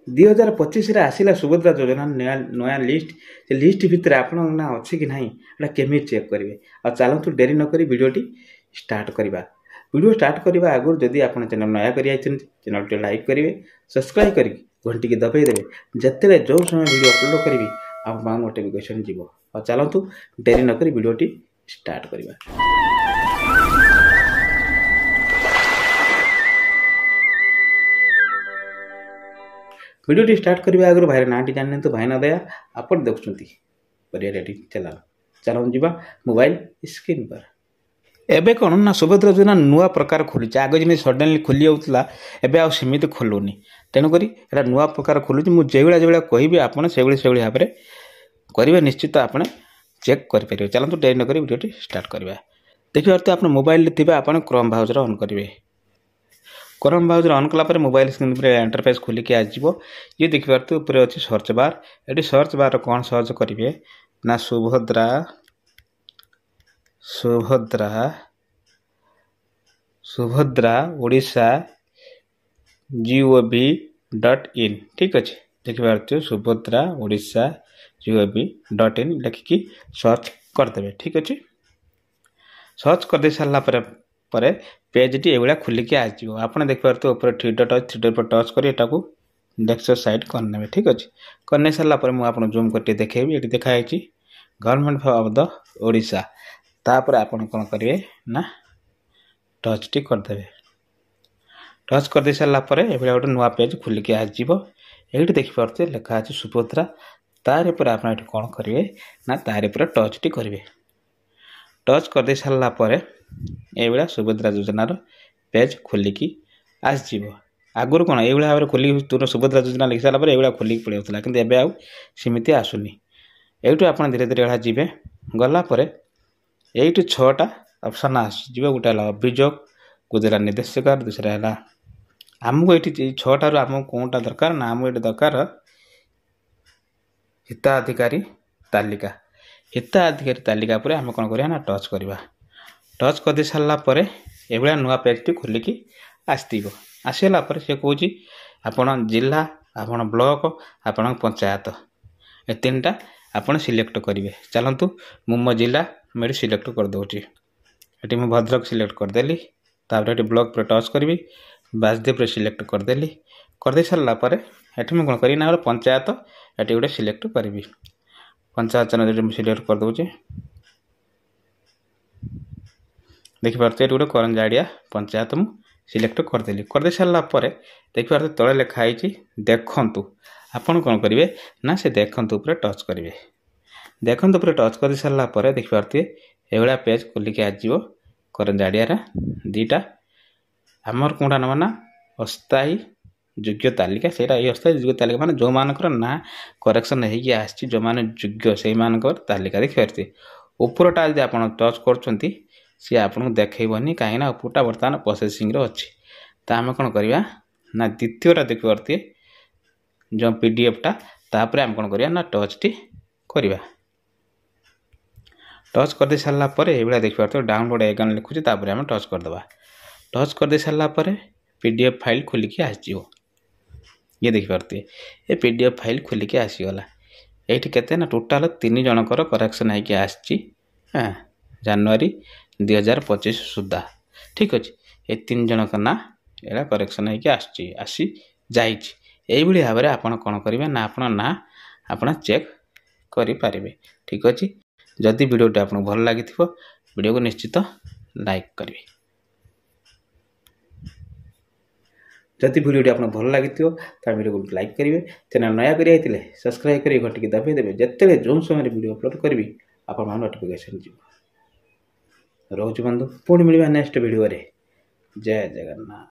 2025 आसला सुभद्रा योजना नया लिस्ट से लिस्ट भितर आपण ना अच्छे कि नहीं एटा केमी चेक करेंगे। आ चलतु डेरी नक वीडियोटी स्टार्ट करवा। वीडियो स्टार्ट करने आगुरी जदि आप चैनल नया करें चैनल टी लाइक करेंगे, सब्सक्राइब कर घंटी की दबाई देवे, जिते जो समय वीडियो अपलोड करी आप नोटिफिकेशन जीव। और चलतु डेरी नक वीडियोटी स्टार्ट करवा। वीडियो स्टार्ट करने आगे भाई ना जाने तो भाई ना दया आप देखुं रेडी चलो जी मोबाइल स्क्रीन पर। एबे कौन ना सुभद्रा योजना नुआ प्रकार खोलुचे। आगे जमी सडनली खोली जाऊला एबे आ सेमिति खोलुनी, तेणुक एटा नुआ प्रकार खोलुचे। मुझे जो कहि आपड़ से भाव में करेंगे निश्चित आपने चेक करेंगे। चलते डेरी नक वीडियो स्टार्ट करवा। देखिए तो आप मोबाइल आप क्रोम ब्राउजर ऑन करेंगे। क्रोम ब्राउजर ऑन कलापर मोबाइल स्क्रीन पर इंटरफेस खोलिकी आसो। ये देखिए ऊपर अच्छे सर्च बार, ये सर्च बार कौन सर्च करेंगे ना सुभद्रा सुभद्रा सुभद्रा ओडिशा gov.in। ठीक अच्छे देखिए सुभद्रा ओडिशा gov.in लिखिकी सर्च करदे। ठीक अच्छे सर्च करदे सारा पर पेज टी एभा खोलिकी आसो। आपने देखिए ऊपर थ्री डॉट पर टच कर डेस्कटॉप साइड करने। ठीक अच्छे करने सारापर मुझे जूम कर देखेबी। ये देखाई गवर्नमेंट ऑफ द ओडिशा। तापर आप कौन करेंगे ना टच टी करदे। टच कर दे सारापर ये गोटे नुआ पेज खोलिकी आसो। ये देखिए लिखा अच्छे सुभद्रा। तार पर आप कौन करेंगे ना तार पर टच टी करेंगे। टच कर दे सारापर ये सुभद्रा योजनार पेज खोलिकी आसो। आगुरी कौन ये भाव में खोल तुम सुभद्रा योजना लिखि सारापर ये खोलिकी पड़े होता कि सेमती आसुनी। यू आप धीरे धीरे जी गलापर ये 6टा ऑप्शन आसो। गोटे अभियोग, गुजरात निर्देशक, दूसरा है आमको ये 6टार आमको कौनटा दरकार ना आमको ये दरकार हिताधिकारी तालिका। हिताधिकारी तालिका पर आम कौन करा ना टच करवा। टच कर दे सारापर ये नुआ पेज टी खोलिकी आसो। आसला सी कौच आपण जिला, आपण ब्लॉक, आपण पंचायत ये 3टा आपण सिलेक्ट करेंगे। चलतु मो जिला मुझे सिलेक्ट करदे। ये मुझे भद्रक सिलेक्ट करदेली। तापर ये ब्लॉक पर टच करी बासदेव पर सिलेक्ट करदेली। करदे सारापर ये मुझे कौन करी ना पंचायत ये गोटे सिलेक्ट करी। पंचायत चैनल सिलेक्ट करदे। देखिए गोटे करंजाड़िया पंचायत मुझे सिलेक्ट करदेली। करदे सारापर देखिए तले लिखाई देखु। आपड़ कौन करेंगे ना से देखु पर टच करेंगे। देखु पर टच कर सारापर देखिए ये पेज खोलिकी आसो। करंजाड़िया 2टा आमर कौटा ना ना अस्थायी योग्य तालिका से अस्थायी योग्य तालिका माने जो मानकर ना करेक्शन होगी आसी जो माने योग्य से तालिका देखिए। उपरटा यदि आप टच कर सी आपको देखनी कहीं उपरटा बर्तमान प्रोसेसिंग अच्छी। तो आम कौन करवा ना द्वितीयटा देखिए जो पीडीएफ टा तापर आम कौन करवा ना टच टी करवा। टच कर दे सारापर ये देखिए डाउनलोड एगान लिखुचे तापर आम टच करदे। टच कर दे सारापर पीडीएफ फाइल खोलिकी आसो। ये देखिए ये पीडीएफ फाइल खोलिकी आसीगला। ये केते ना टोटाल 3 जनकर करेक्शन होगी आसी जनवरी 2025 सुधा। ठीक अच्छे ये 3 जन का ना ये करेक्शन होगी आसी यही भाव में आप कौन करेंगे ना आप ना आप चेक करें। ठीक अच्छे जदि वीडियोटी आपको भल लगी वीडियो को निश्चित लाइक करेंगे। जदि वीडियोटी आपको भल लगी वीडियो को लाइक करेंगे। चैनल नया करेंगे सब्सक्राइब कर घंटी की दबाई देवे, जिते जो समय वीडियो अपलोड करी आप नोटिफिकेशन जीव। रोज बंधु पुणी मिलवा नेक्स्ट वीडियो रे। जय जगन्नाथ।